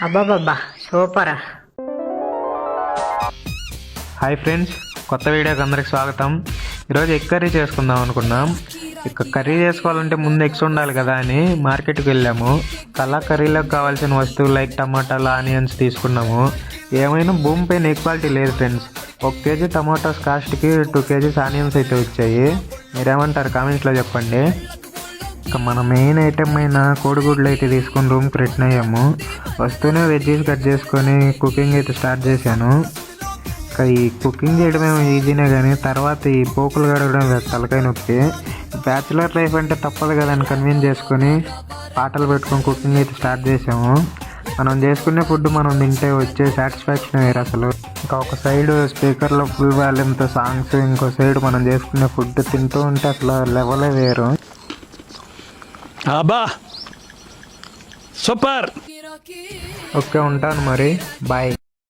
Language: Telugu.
అబ్బాబ్బా సూపర్. హాయ్ ఫ్రెండ్స్, కొత్త వీడియోకి అందరికి స్వాగతం. ఈరోజు ఎగ్ కర్రీ చేసుకుందాం అనుకున్నాం. ఇక కర్రీ చేసుకోవాలంటే ముందు ఎగ్స్ ఉండాలి కదా అని మార్కెట్కి వెళ్ళాము. అలా కర్రీలోకి కావాల్సిన వస్తువులు లైక్ టమాటాలు, ఆనియన్స్ తీసుకున్నాము. ఏమైనా భూమి పైన ఈక్వాలిటీ లేదు ఫ్రెండ్స్. 1 కేజీ టమాటోస్ కాస్ట్కి 2 కేజీస్ ఆనియన్స్ అయితే వచ్చాయి. మీరేమంటారు కామెంట్స్లో చెప్పండి. ఇక మన మెయిన్ ఐటెం అయిన కోడిగుడ్లు అయితే తీసుకొని రూమ్కి రిటర్న్ అయ్యాము. వస్తూనే వెజ్జీస్ కట్ చేసుకొని కుకింగ్ అయితే స్టార్ట్ చేశాను. ఇక ఈ కుకింగ్ చేయడమే ఈజీనే కానీ తర్వాత ఈ పోకులు కడగడం తలకాయ నొప్పి. బ్యాచులర్ లైఫ్ అంటే తప్పదు కదా అని కన్విన్స్ చేసుకొని పాటలు పెట్టుకొని కుకింగ్ అయితే స్టార్ట్ చేసాము. మనం చేసుకునే ఫుడ్ మనం తింటే వచ్చే సాటిస్ఫాక్షన్ వేరు అసలు. ఇంకా ఒక సైడ్ స్పీకర్లో ఫుల్ వాల్యూమ్తో సాంగ్స్, ఇంకో సైడ్ మనం చేసుకునే ఫుడ్ తింటూ ఉంటే అసలు లెవెలే వేరు. అబ్బా సూపర్. ఓకే, ఉంటాను మరి, బాయ్.